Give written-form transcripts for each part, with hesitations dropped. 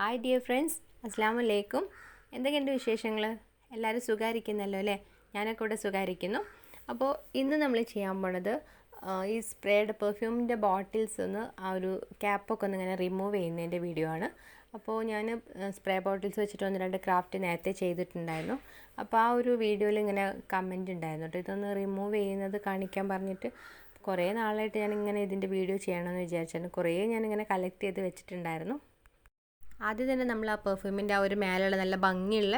Hi dear friends, അസ്സലാമു അലൈക്കും. എന്തൊക്കെയുണ്ട് വിശേഷങ്ങൾ? എല്ലാവരും സുഖമായിരിക്കുന്നല്ലോ അല്ലേ? ഞാനൊക്കെ ഇവിടെ സുഖമായിരിക്കുന്നു. അപ്പോൾ ഇന്ന് നമ്മൾ ചെയ്യാൻ പോണത് ഈ സ്പ്രേഡ് പെർഫ്യൂമിൻ്റെ ബോട്ടിൽസ് ഒന്ന് ആ ഒരു ക്യാപ്പൊക്കെ ഒന്ന് ഇങ്ങനെ റിമൂവ് ചെയ്യുന്നതിൻ്റെ വീഡിയോ ആണ്. അപ്പോൾ ഞാൻ സ്പ്രേ ബോട്ടിൽസ് വെച്ചിട്ട് ഒന്ന് രണ്ട് ക്രാഫ്റ്റ് നേരത്തെ ചെയ്തിട്ടുണ്ടായിരുന്നു. അപ്പോൾ ആ ഒരു വീഡിയോയിൽ ഇങ്ങനെ കമൻറ്റ് ഉണ്ടായിരുന്നു കേട്ടോ, ഇതൊന്ന് റിമൂവ് ചെയ്യുന്നത് കാണിക്കാൻ പറഞ്ഞിട്ട്. കുറേ നാളായിട്ട് ഞാനിങ്ങനെ ഇതിൻ്റെ വീഡിയോ ചെയ്യണമെന്ന് വിചാരിച്ചായിരുന്നു. കുറേ ഞാനിങ്ങനെ കളക്ട് ചെയ്ത് വെച്ചിട്ടുണ്ടായിരുന്നു. ആദ്യം തന്നെ നമ്മൾ ആ പെർഫ്യൂമിൻ്റെ ആ ഒരു മേലുള്ള നല്ല ഭംഗിയുള്ള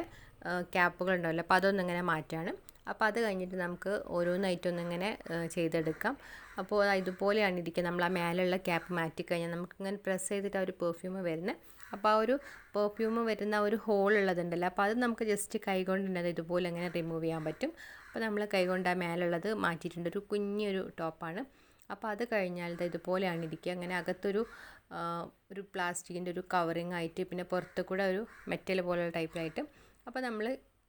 ക്യാപ്പുകൾ ഉണ്ടാവില്ല, അപ്പോൾ അതൊന്നും ഇങ്ങനെ മാറ്റാണ്. അപ്പോൾ അത് കഴിഞ്ഞിട്ട് നമുക്ക് ഓരോന്നായിട്ടൊന്നിങ്ങനെ ചെയ്തെടുക്കാം. അപ്പോൾ ഇതുപോലെയാണ് ഇരിക്കുക. നമ്മൾ ആ മേലുള്ള ക്യാപ്പ് മാറ്റിക്കഴിഞ്ഞാൽ നമുക്കിങ്ങനെ പ്രസ് ചെയ്തിട്ട് ആ ഒരു പെർഫ്യൂം വരുന്നത്. അപ്പോൾ ആ ഒരു പെർഫ്യൂം വരുന്ന ആ ഒരു ഹോൾ ഉള്ളതുണ്ടല്ലോ, അപ്പോൾ അത് നമുക്ക് ജസ്റ്റ് കൈകൊണ്ടുണ്ടത് ഇതുപോലെ അങ്ങനെ റിമൂവ് ചെയ്യാൻ പറ്റും. അപ്പോൾ നമ്മൾ കൈകൊണ്ട് ആ മേലുള്ളത് മാറ്റിയിട്ടുണ്ട്. ഒരു കുഞ്ഞൊരു ടോപ്പാണ്. അപ്പോൾ അത് കഴിഞ്ഞാൽ ഇതുപോലെയാണ് ഇരിക്കുക. അങ്ങനെ അകത്തൊരു പ്ലാസ്റ്റിക്കിൻ്റെ ഒരു കവറിങ് ആയിട്ട്, പിന്നെ പുറത്ത് കൂടെ ഒരു മെറ്റൽ പോലുള്ള ടൈപ്പിലായിട്ട്. അപ്പോൾ നമ്മൾ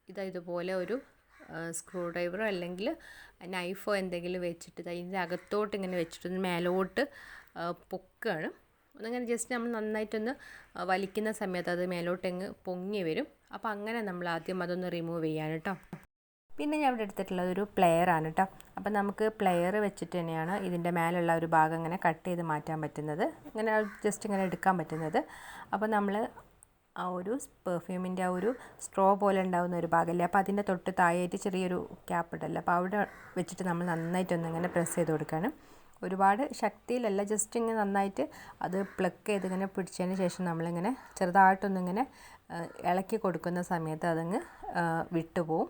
ഇതുപോലെ ഒരു സ്ക്രൂ ഡ്രൈവറോ അല്ലെങ്കിൽ നൈഫോ എന്തെങ്കിലും വെച്ചിട്ട് ഇതിൻ്റെ അകത്തോട്ട് ഇങ്ങനെ വെച്ചിട്ട് മേലോട്ട് പൊക്കുകയാണ്. ഒന്നിങ്ങനെ ജസ്റ്റ് നമ്മൾ നന്നായിട്ടൊന്ന് വലിക്കുന്ന സമയത്ത് അത് മേലോട്ടെങ്ങ് പൊങ്ങി വരും. അപ്പോൾ അങ്ങനെ നമ്മൾ ആദ്യം അതൊന്ന് റിമൂവ് ചെയ്യാൻ കേട്ടോ. പിന്നെ ഞാൻ ഇവിടെ എടുത്തിട്ടുള്ളത് ഒരു പ്ലെയറാണ് കേട്ടോ. അപ്പോൾ നമുക്ക് പ്ലെയർ വെച്ചിട്ട് തന്നെയാണ് ഇതിൻ്റെ മേലുള്ള ഒരു ഭാഗം ഇങ്ങനെ കട്ട് ചെയ്ത് മാറ്റാൻ പറ്റുന്നത്, ഇങ്ങനെ ജസ്റ്റ് ഇങ്ങനെ എടുക്കാൻ പറ്റുന്നത്. അപ്പോൾ നമ്മൾ ആ ഒരു പെർഫ്യൂമിൻ്റെ ആ ഒരു സ്ട്രോ പോലെ ഉണ്ടാകുന്ന ഒരു ഭാഗമല്ലേ, അപ്പോൾ അതിൻ്റെ തൊട്ട് താഴെയായിട്ട് ചെറിയൊരു ക്യാപ്പ് ഇടല്ലോ, അപ്പോൾ അവിടെ വെച്ചിട്ട് നമ്മൾ നന്നായിട്ടൊന്ന് ഇങ്ങനെ പ്രസ് ചെയ്ത് കൊടുക്കുകയാണ്. ഒരുപാട് ശക്തിയിലല്ല, ജസ്റ്റ് ഇങ്ങനെ നന്നായിട്ട് അത് പ്ലക്ക് ചെയ്ത് ഇങ്ങനെ പിടിച്ചതിന് ശേഷം നമ്മളിങ്ങനെ ചെറുതായിട്ടൊന്നിങ്ങനെ ഇളക്കി കൊടുക്കുന്ന സമയത്ത് അതങ്ങ് വിട്ടുപോകും.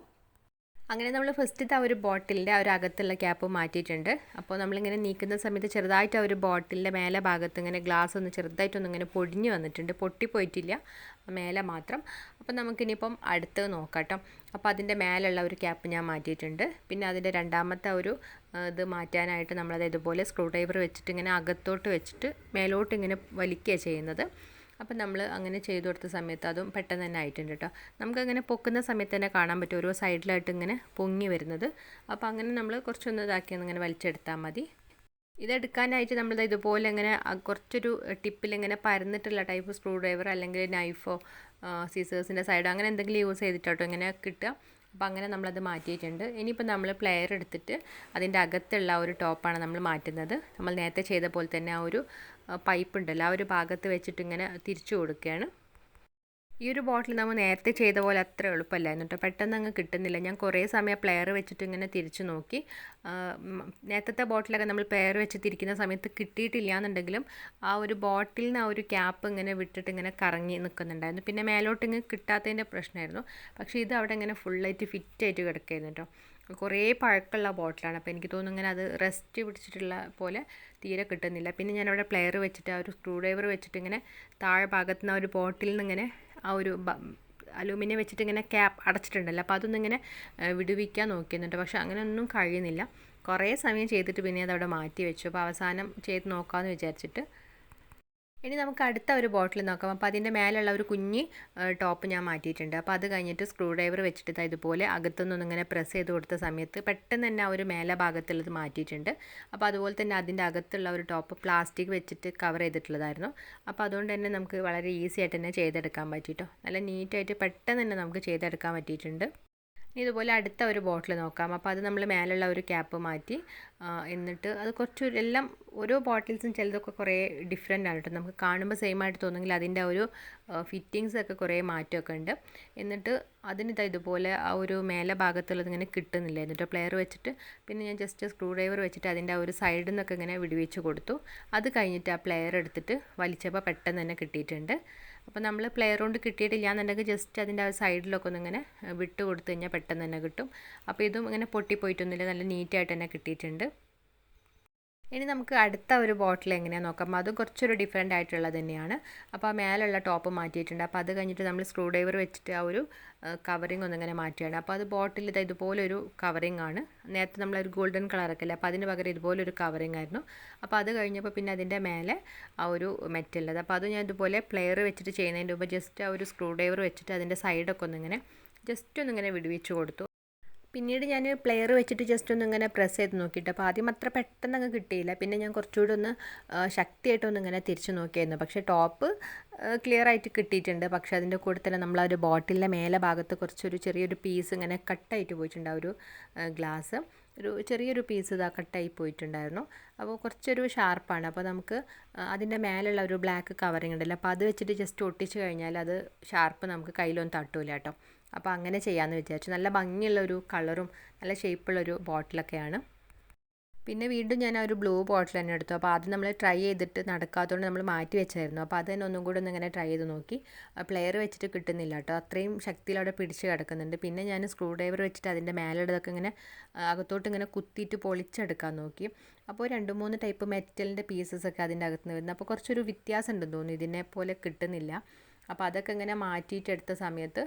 അങ്ങനെ നമ്മൾ ഫസ്റ്റത്തെ ആ ഒരു ബോട്ടിലിൻ്റെ ആ ഒരു അകത്തുള്ള ക്യാപ്പ് മാറ്റിയിട്ടുണ്ട്. അപ്പോൾ നമ്മളിങ്ങനെ നീക്കുന്ന സമയത്ത് ചെറുതായിട്ട് ആ ഒരു ബോട്ടിലിൻ്റെ മേലെ ഭാഗത്ത് ഇങ്ങനെ ഗ്ലാസ് ഒന്ന് ചെറുതായിട്ടൊന്നിങ്ങനെ പൊടിഞ്ഞ് വന്നിട്ടുണ്ട്, പൊട്ടിപ്പോയിട്ടില്ല, മേലെ മാത്രം. അപ്പോൾ നമുക്കിനിയിപ്പം അടുത്തത് നോക്കാം കേട്ടോ. അപ്പോൾ അതിൻ്റെ മേലുള്ള ഒരു ക്യാപ്പ് ഞാൻ മാറ്റിയിട്ടുണ്ട്. പിന്നെ അതിൻ്റെ രണ്ടാമത്തെ ഒരു ഇത് മാറ്റാനായിട്ട് നമ്മളത് ഇതുപോലെ സ്ക്രൂ ഡ്രൈവർ വെച്ചിട്ട് ഇങ്ങനെ അകത്തോട്ട് വെച്ചിട്ട് മേലോട്ട് ഇങ്ങനെ വലിക്കുകയാണ് ചെയ്യുന്നത്. അപ്പം നമ്മൾ അങ്ങനെ ചെയ്തു കൊടുത്ത സമയത്ത് അതും പെട്ടെന്ന് തന്നെ ആയിട്ടുണ്ട് കേട്ടോ. നമുക്കങ്ങനെ പൊക്കുന്ന സമയത്ത് തന്നെ കാണാൻ പറ്റും ഓരോ സൈഡിലായിട്ട് ഇങ്ങനെ പൊങ്ങി വരുന്നത്. അപ്പോൾ അങ്ങനെ നമ്മൾ കുറച്ചൊന്ന് ഇതാക്കിയൊന്ന് ഇങ്ങനെ വലിച്ചെടുത്താൽ മതി. ഇതെടുക്കാനായിട്ട് നമ്മൾ ഇതുപോലെ ഇങ്ങനെ കുറച്ചൊരു ടിപ്പിലിങ്ങനെ പരന്നിട്ടുള്ള ടൈപ്പ് സ്ക്രൂ ഡ്രൈവർ അല്ലെങ്കിൽ നൈഫോ സീസേഴ്സിൻ്റെ സൈഡോ അങ്ങനെ എന്തെങ്കിലും യൂസ് ചെയ്തിട്ടോ ഇങ്ങനെ കിട്ടുക. അപ്പോൾ അങ്ങനെ നമ്മളത് മാറ്റിയിട്ടുണ്ട്. ഇനിയിപ്പോൾ നമ്മൾ പ്ലെയർ എടുത്തിട്ട് അതിൻ്റെ അകത്തുള്ള ഒരു ടോപ്പാണ് നമ്മൾ മാറ്റുന്നത്. നമ്മൾ നേരത്തെ ചെയ്ത പോലെ തന്നെ ആ ഒരു പൈപ്പ് ഉണ്ടല്ലോ, ആ ഒരു ഭാഗത്ത് വെച്ചിട്ട് ഇങ്ങനെ തിരിച്ചു കൊടുക്കുകയാണ്. ഈ ഒരു ബോട്ടിൽ നമ്മൾ നേരത്തെ ചെയ്ത പോലെ അത്ര എളുപ്പമല്ലായിരുന്നു കേട്ടോ, പെട്ടെന്ന് അങ്ങ് കിട്ടുന്നില്ല. ഞാൻ കുറേ സമയം പ്ലെയർ വെച്ചിട്ട് ഇങ്ങനെ തിരിച്ചു നോക്കി. നേരത്തെ ബോട്ടിലൊക്കെ നമ്മൾ പ്ലെയർ വെച്ച് തിരിക്കുന്ന സമയത്ത് കിട്ടിയിട്ടില്ല എന്നുണ്ടെങ്കിലും ആ ഒരു ബോട്ടിൽ നിന്ന് ആ ഒരു ക്യാപ്പ് ഇങ്ങനെ വിട്ടിട്ട് ഇങ്ങനെ കറങ്ങി നിൽക്കുന്നുണ്ടായിരുന്നു. പിന്നെ മേലോട്ട് ഇങ്ങനെ കിട്ടാത്തതിൻ്റെ പ്രശ്നമായിരുന്നു. പക്ഷേ ഇത് അവിടെ ഇങ്ങനെ ഫുള്ളായിട്ട് ഫിറ്റായിട്ട് കിടക്കുകയായിരുന്നു കേട്ടോ. കുറേ പഴക്കമുള്ള ബോട്ടിലാണ്. അപ്പോൾ എനിക്ക് തോന്നുന്നു ഇങ്ങനെ അത് റെസ്റ്റ് പിടിച്ചിട്ടുള്ള പോലെ തീരെ കിട്ടുന്നില്ല. പിന്നെ ഞാനവിടെ പ്ലെയർ വെച്ചിട്ട് ആ ഒരു സ്ക്രൂ ഡ്രൈവർ വെച്ചിട്ട് ഇങ്ങനെ താഴെ ഭാഗത്ത് നിന്ന് ആ ഒരു ബോട്ടിൽ നിന്ന് ഇങ്ങനെ ആ ഒരു അലൂമിനിയം വെച്ചിട്ട് ഇങ്ങനെ ക്യാപ്പ് അടച്ചിട്ടുണ്ടല്ലോ, അപ്പോൾ അതൊന്നിങ്ങനെ വിടുവിക്കാൻ നോക്കുന്നുണ്ട്. പക്ഷെ അങ്ങനെയൊന്നും കഴിയുന്നില്ല. കുറേ സമയം ചെയ്തിട്ട് പിന്നെ അതവിടെ മാറ്റി വെച്ചു. അപ്പോൾ അവസാനം ചെയ്ത് നോക്കാമെന്ന് വിചാരിച്ചിട്ട്. ഇനി നമുക്ക് അടുത്ത ഒരു ബോട്ടിൽ നോക്കാം. അപ്പോൾ അതിൻ്റെ മേലുള്ള ഒരു കുഞ്ഞ് ടോപ്പ് ഞാൻ മാറ്റിയിട്ടുണ്ട്. അപ്പോൾ അത് കഴിഞ്ഞിട്ട് സ്ക്രൂ ഡ്രൈവർ വെച്ചിട്ട് ഇതുപോലെ അകത്തുനിന്നൊന്നും ഇങ്ങനെ പ്രസ് ചെയ്ത് കൊടുത്ത സമയത്ത് പെട്ടെന്ന് തന്നെ ആ ഒരു മേലെ ഭാഗത്തുള്ളത് മാറ്റിയിട്ടുണ്ട്. അപ്പോൾ അതുപോലെ തന്നെ അതിൻ്റെ അകത്തുള്ള ഒരു ടോപ്പ് പ്ലാസ്റ്റിക് വെച്ചിട്ട് കവർ ചെയ്തിട്ടുള്ളതായിരുന്നു. അപ്പോൾ അതുകൊണ്ട് തന്നെ നമുക്ക് വളരെ ഈസി ആയിട്ട് തന്നെ ചെയ്തെടുക്കാൻ പറ്റിയിട്ടോ. നല്ല നീറ്റായിട്ട് പെട്ടെന്ന് തന്നെ നമുക്ക് ചെയ്തെടുക്കാൻ പറ്റിയിട്ടുണ്ട്. ഇതുപോലെ അടുത്ത ഒരു ബോട്ടിൽ നോക്കാം. അപ്പോൾ അത് നമ്മൾ മേലുള്ള ഒരു ക്യാപ്പ് മാറ്റി എന്നിട്ട് അത് കുറച്ച് എല്ലാം ഓരോ ബോട്ടിൽസും ചിലതൊക്കെ കുറേ ഡിഫറെൻ്റ് ആണ് കേട്ടോ. നമുക്ക് കാണുമ്പോൾ സെയിം ആയിട്ട് തോന്നുമെങ്കിൽ അതിൻ്റെ ഒരു ഫിറ്റിങ്സ് ഒക്കെ കുറേ മാറ്റമൊക്കെ ഉണ്ട്. എന്നിട്ട് ഇതുപോലെ ആ ഒരു മേലെ ഭാഗത്തുള്ളത് ഇങ്ങനെ കിട്ടുന്നില്ല. എന്നിട്ട് പ്ലെയർ വെച്ചിട്ട് പിന്നെ ഞാൻ ജസ്റ്റ് സ്ക്രൂ ഡ്രൈവർ വെച്ചിട്ട് അതിൻ്റെ ആ ഒരു സൈഡിൽ നിന്നൊക്കെ ഇങ്ങനെ വിടുവിച്ച് കൊടുത്തു. അത് കഴിഞ്ഞിട്ട് ആ പ്ലെയർ എടുത്തിട്ട് വലിച്ചപ്പോൾ പെട്ടെന്ന് തന്നെ കിട്ടിയിട്ടുണ്ട്. അപ്പോൾ നമ്മൾ പ്ലെയർ കൊണ്ട് കിട്ടിയിട്ടില്ല എന്നുണ്ടെങ്കിൽ ജസ്റ്റ് അതിൻ്റെ ആ സൈഡിലൊക്കെ ഒന്നിങ്ങനെ വിട്ട് കൊടുത്തു കഴിഞ്ഞാൽ പെട്ടെന്ന് തന്നെ കിട്ടും. അപ്പോൾ ഇതും ഇങ്ങനെ പൊട്ടിപ്പോയിട്ടൊന്നുമില്ല, നല്ല നീറ്റായിട്ട് തന്നെ കിട്ടിയിട്ടുണ്ട്. ഇനി നമുക്ക് അടുത്ത ഒരു ബോട്ടിൽ എങ്ങനെയാണെന്ന് നോക്കാം. അതും കുറച്ചൊരു ഡിഫറെൻ്റ് ആയിട്ടുള്ളത് തന്നെയാണ്. അപ്പോൾ ആ മേലുള്ള ടോപ്പ് മാറ്റിയിട്ടുണ്ട്. അപ്പോൾ അത് കഴിഞ്ഞിട്ട് നമ്മൾ സ്ക്രൂ ഡ്രൈവർ വെച്ചിട്ട് ആ ഒരു കവറിങ് ഒന്നിങ്ങനെ മാറ്റുകയാണ്. അപ്പോൾ അത് ബോട്ടിൽ ഇതുപോലൊരു കവറിങ് ആണ്. നേരത്തെ നമ്മളൊരു ഗോൾഡൻ കളറൊക്കെ അല്ലേ, അപ്പോൾ അതിന് പകരം ഇതുപോലൊരു കവറിങ് ആയിരുന്നു. അപ്പോൾ അത് കഴിഞ്ഞപ്പോൾ പിന്നെ അതിൻ്റെ മേലെ ആ ഒരു മെറ്റലുള്ളത്. അപ്പോൾ അത് ഞാൻ ഇതുപോലെ പ്ലെയർ വെച്ചിട്ട് ചെയ്യുന്നതിൻ്റെ മുമ്പ് ജസ്റ്റ് ആ ഒരു സ്ക്രൂ ഡ്രൈവർ വെച്ചിട്ട് അതിൻ്റെ സൈഡൊക്കെ ഒന്നിങ്ങനെ ജസ്റ്റ് ഒന്നിങ്ങനെ വിടുവിച്ച് കൊടുത്തു. പിന്നീട് ഞാൻ പ്ലെയർ വെച്ചിട്ട് ജസ്റ്റ് ഒന്ന് ഇങ്ങനെ പ്രസ് ചെയ്ത് നോക്കിയിട്ട് അപ്പോൾ ആദ്യം അത്ര പെട്ടെന്ന് അങ്ങ് കിട്ടിയില്ല. പിന്നെ ഞാൻ കുറച്ചുകൂടി ഒന്ന് ശക്തിയായിട്ടൊന്ന് ഇങ്ങനെ തിരിച്ച് നോക്കിയായിരുന്നു. പക്ഷേ ടോപ്പ് ക്ലിയർ ആയിട്ട് കിട്ടിയിട്ടുണ്ട്. പക്ഷേ അതിൻ്റെ കൂടെ തന്നെ നമ്മൾ ആ ഒരു ബോട്ടിലിൻ്റെ മേലെ ഭാഗത്ത് കുറച്ചൊരു ചെറിയൊരു പീസ് ഇങ്ങനെ കട്ടായിട്ട് പോയിട്ടുണ്ട്. ആ ഒരു ഗ്ലാസ് ഒരു ചെറിയൊരു പീസ് ഇതാ കട്ടായി പോയിട്ടുണ്ടായിരുന്നു. അപ്പോൾ കുറച്ചൊരു ഷാർപ്പാണ്. അപ്പോൾ നമുക്ക് അതിൻ്റെ മേലുള്ള ഒരു ബ്ലാക്ക് കവറിങ് ഉണ്ടല്ലോ, അപ്പോൾ അത് വെച്ചിട്ട് ജസ്റ്റ് ഒട്ടിച്ച് കഴിഞ്ഞാൽ അത് ഷാർപ്പ് നമുക്ക് കയ്യിലൊന്നും തട്ടൂല കേട്ടോ. അപ്പോൾ അങ്ങനെ ചെയ്യാമെന്ന് വിചാരിച്ചു. നല്ല ഭംഗിയുള്ളൊരു കളറും നല്ല ഷേപ്പുള്ളൊരു ബോട്ടിലൊക്കെയാണ്. പിന്നെ വീണ്ടും ഞാൻ ആ ഒരു ബ്ലൂ ബോട്ടിൽ തന്നെ എടുത്തു. അപ്പോൾ ആദ്യം നമ്മൾ ട്രൈ ചെയ്തിട്ട് നടക്കാത്തതുകൊണ്ട് നമ്മൾ മാറ്റി വെച്ചായിരുന്നു. അപ്പോൾ അത് തന്നെ ഒന്നും കൂടി ഒന്ന് ഇങ്ങനെ ട്രൈ ചെയ്ത് നോക്കി. പ്ലെയർ വെച്ചിട്ട് കിട്ടുന്നില്ല കേട്ടോ, അത്രയും ശക്തിയിൽ അവിടെ പിടിച്ച് കിടക്കുന്നുണ്ട്. പിന്നെ ഞാൻ സ്ക്രൂ ഡ്രൈവർ വെച്ചിട്ട് അതിൻ്റെ മേലുള്ളതൊക്കെ ഇങ്ങനെ അകത്തോട്ട് ഇങ്ങനെ കുത്തിയിട്ട് പൊളിച്ചെടുക്കാൻ നോക്കി. അപ്പോൾ 2-3 ടൈപ്പ് മെറ്റലിൻ്റെ പീസസൊക്കെ അതിൻ്റെ അകത്ത് നിന്ന് വരുന്നത്. അപ്പോൾ കുറച്ചൊരു വ്യത്യാസം ഉണ്ടെന്ന് തോന്നുന്നു, ഇതിനെ പോലെ കിട്ടുന്നില്ല. അപ്പോൾ അതൊക്കെ ഇങ്ങനെ മാറ്റിയിട്ടെടുത്ത സമയത്ത്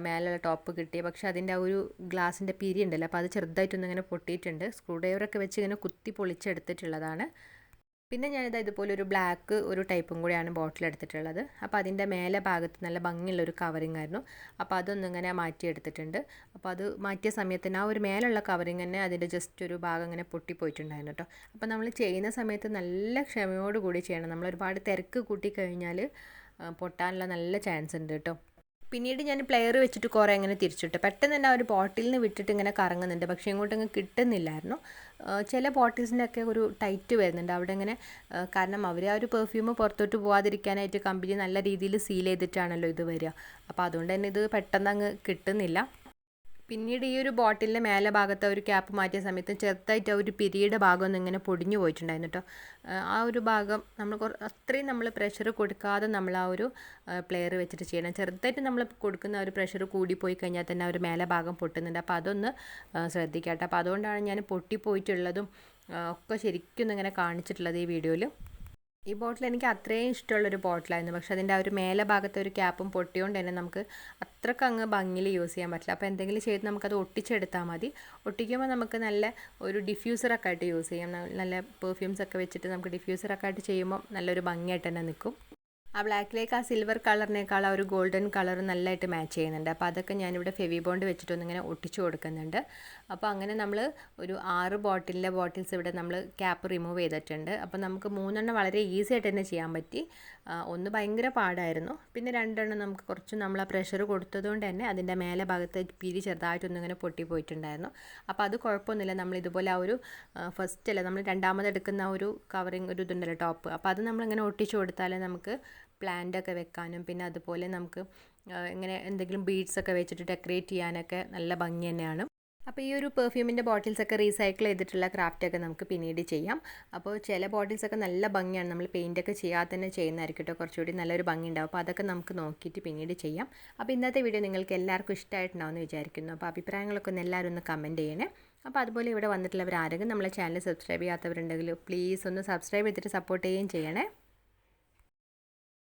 മേലുള്ള ടോപ്പ് കിട്ടി. പക്ഷേ അതിൻ്റെ ആ ഒരു ഗ്ലാസിൻ്റെ പിരി ഉണ്ടല്ലോ, അപ്പോൾ അത് ചെറുതായിട്ടൊന്നും ഇങ്ങനെ പൊട്ടിയിട്ടുണ്ട്. സ്ക്രൂ ഡ്രൈവറൊക്കെ വെച്ച് ഇങ്ങനെ കുത്തി പൊളിച്ചെടുത്തിട്ടുള്ളതാണ്. പിന്നെ ഞാനിത് ഇതുപോലെ ഒരു ബ്ലാക്ക് ഒരു ടൈപ്പും കൂടിയാണ് ബോട്ടിൽ എടുത്തിട്ടുള്ളത്. അപ്പോൾ അതിൻ്റെ മേലെ ഭാഗത്ത് നല്ല ഭംഗിയുള്ളൊരു കവറിങ് ആയിരുന്നു. അപ്പോൾ അതൊന്നും ഇങ്ങനെ മാറ്റിയെടുത്തിട്ടുണ്ട്. അപ്പോൾ അത് മാറ്റിയ സമയത്തിന് ആ ഒരു മേലുള്ള കവറിങ് തന്നെ അതിൻ്റെ ജസ്റ്റ് ഒരു ഭാഗം ഇങ്ങനെ പൊട്ടിപ്പോയിട്ടുണ്ടായിരുന്നു കേട്ടോ. അപ്പോൾ നമ്മൾ ചെയ്യുന്ന സമയത്ത് നല്ല ക്ഷമയോടുകൂടി ചെയ്യണം. നമ്മൾ ഒരുപാട് തിരക്ക് കൂട്ടി കഴിഞ്ഞാൽ പൊട്ടാനുള്ള നല്ല ചാൻസ് ഉണ്ട് കേട്ടോ. പിന്നീട് ഞാൻ പ്ലെയർ വെച്ചിട്ട് കുറേ ഇങ്ങനെ തിരിച്ചിട്ട് പെട്ടെന്ന് തന്നെ ആ ഒരു ബോട്ടിൽ നിന്ന് വിട്ടിട്ട് ഇങ്ങനെ കറങ്ങുന്നുണ്ട്. പക്ഷേ ഇങ്ങോട്ടങ്ങ് കിട്ടുന്നില്ലായിരുന്നു. ചില ബോട്ടിൽസിൻ്റെയൊക്കെ ഒരു ടൈറ്റ് വരുന്നുണ്ട് അവിടെ ഇങ്ങനെ, കാരണം അവർ ആ ഒരു പെർഫ്യൂം പുറത്തോട്ട് പോകാതിരിക്കാനായിട്ട് കമ്പനി നല്ല രീതിയിൽ സീൽ ചെയ്തിട്ടാണല്ലോ ഇത് വരിക. അപ്പോൾ അതുകൊണ്ട് തന്നെ ഇത് പെട്ടെന്ന് അങ്ങ് കിട്ടുന്നില്ല. പിന്നീട് ഈ ഒരു ബോട്ടിലിൻ്റെ മേലെ ഭാഗത്ത് ഒരു ക്യാപ്പ് മാറ്റിയ സമയത്ത് ചെറുതായിട്ട് ആ ഒരു പിരിയുടെ ഭാഗം ഒന്ന് ഇങ്ങനെ പൊടിഞ്ഞു പോയിട്ടുണ്ടായിരുന്നു കേട്ടോ. ആ ഒരു ഭാഗം നമ്മൾ അത്രയും നമ്മൾ പ്രഷർ കൊടുക്കാതെ നമ്മൾ ആ ഒരു പ്ലെയർ വെച്ചിട്ട് ചെയ്യണം. ചെറുതായിട്ട് നമ്മൾ കൊടുക്കുന്ന ഒരു പ്രഷർ കൂടിപ്പോയി കഴിഞ്ഞാൽ തന്നെ ആ ഒരു മേലെ ഭാഗം പൊട്ടുന്നുണ്ട്. അപ്പോൾ അതൊന്ന് ശ്രദ്ധിക്കാം കേട്ടോ. അപ്പോൾ അതുകൊണ്ടാണ് ഞാൻ പൊട്ടിപ്പോയിട്ടുള്ളതും ഒക്കെ ശരിക്കും ഇങ്ങനെ കാണിച്ചിട്ടുള്ളത് ഈ വീഡിയോയിൽ. ഈ ബോട്ടിൽ എനിക്ക് അത്രയും ഇഷ്ടമുള്ളൊരു ബോട്ടിലായിരുന്നു. പക്ഷേ അതിൻ്റെ ആ ഒരു മേലെ ഭാഗത്തെ ഒരു ക്യാപ്പും പൊട്ടിയോണ്ട് തന്നെ നമുക്ക് അത്രയ്ക്ക് അങ്ങ് ഭംഗിയിൽ യൂസ് ചെയ്യാൻ പറ്റില്ല. അപ്പോൾ എന്തെങ്കിലും ചെയ്ത് നമുക്കത് ഒട്ടിച്ചെടുത്താൽ മതി. ഒട്ടിക്കുമ്പോൾ നമുക്ക് നല്ല ഒരു ഡിഫ്യൂസറൊക്കെ ആയിട്ട് യൂസ് ചെയ്യാം. നല്ല പെർഫ്യൂംസൊക്കെ വെച്ചിട്ട് നമുക്ക് ഡിഫ്യൂസറൊക്കെ ആയിട്ട് ചെയ്യുമ്പോൾ നല്ലൊരു ഭംഗിയായിട്ട് തന്നെ നിൽക്കും. ആ ബ്ലാക്കിലേക്ക് ആ സിൽവർ കളറിനേക്കാൾ ആ ഒരു ഗോൾഡൻ കളർ നല്ലതായിട്ട് മാച്ച് ചെയ്യുന്നുണ്ട്. അപ്പോൾ അതൊക്കെ ഞാനിവിടെ ഫെവി ബോണ്ട് വെച്ചിട്ടൊന്നിങ്ങനെ ഒട്ടിച്ചു കൊടുക്കുന്നുണ്ട്. അപ്പോൾ അങ്ങനെ നമ്മൾ ഒരു 6 ബോട്ടിൽസ് ഇവിടെ നമ്മൾ ക്യാപ്പ് റിമൂവ് ചെയ്തിട്ടുണ്ട്. അപ്പോൾ നമുക്ക് 3 വളരെ ഈസി ആയിട്ട് തന്നെ ചെയ്യാൻ പറ്റി. ഒന്ന് ഭയങ്കര പാടായിരുന്നു. പിന്നെ 2 നമുക്ക് കുറച്ച് നമ്മൾ ആ പ്രഷർ കൊടുത്തതുകൊണ്ട് തന്നെ അതിൻ്റെ മേലെ ഭാഗത്ത് പിരി ചെറുതായിട്ടൊന്നിങ്ങനെ പൊട്ടിപ്പോയിട്ടുണ്ടായിരുന്നു. അപ്പോൾ അത് കുഴപ്പമൊന്നുമില്ല. നമ്മൾ ഇതുപോലെ ആ ഒരു ഫസ്റ്റ് നമ്മൾ രണ്ടാമത് എടുക്കുന്ന ആ ഒരു കവറിങ് ഒരു ഇതുണ്ടല്ലോ ടോപ്പ്, അപ്പോൾ അത് നമ്മളിങ്ങനെ ഒട്ടിച്ചു കൊടുത്താൽ നമുക്ക് പ്ലാന്റൊക്കെ വെക്കാനും പിന്നെ അതുപോലെ നമുക്ക് ഇങ്ങനെ എന്തെങ്കിലും ബീഡ്സൊക്കെ വെച്ചിട്ട് ഡെക്കറേറ്റ് ചെയ്യാനൊക്കെ നല്ല ഭംഗി തന്നെയാണ്. അപ്പോൾ ഈ ഒരു പെർഫ്യൂമിൻ്റെ ബോട്ടിൽസൊക്കെ റീസൈക്കിൾ ചെയ്തിട്ടുള്ള ക്രാഫ്റ്റൊക്കെ നമുക്ക് പിന്നീട് ചെയ്യാം. അപ്പോൾ ചില ബോട്ടിൽസൊക്കെ നല്ല ഭംഗിയാണ്, നമ്മൾ പെയിൻറ്റൊക്കെ ചെയ്യാതെ തന്നെ ചെയ്യുന്നതായിരിക്കും കേട്ടോ, കുറച്ചുകൂടി നല്ലൊരു ഭംഗി ഉണ്ടാവും. അപ്പോൾ അതൊക്കെ നമുക്ക് നോക്കിയിട്ട് പിന്നീട് ചെയ്യാം. അപ്പോൾ ഇന്നത്തെ വീഡിയോ നിങ്ങൾക്ക് എല്ലാവർക്കും ഇഷ്ടമായിട്ടുണ്ടാവുമെന്ന് വിചാരിക്കുന്നു. അപ്പോൾ അഭിപ്രായങ്ങളൊക്കെ ഒന്ന് എല്ലാവരും ഒന്ന് കമൻറ്റ് ചെയ്യണേ. അപ്പോൾ അതുപോലെ ഇവിടെ വന്നിട്ടുള്ളവർ ആരെങ്കിലും നമ്മളെ ചാനൽ സബ്സ്ക്രൈബ് ചെയ്യാത്തവരുണ്ടെങ്കിൽ പ്ലീസ് ഒന്ന് സബ്സ്ക്രൈബ് ചെയ്തിട്ട് സപ്പോർട്ട് ചെയ്യുകയും ചെയ്യണേ.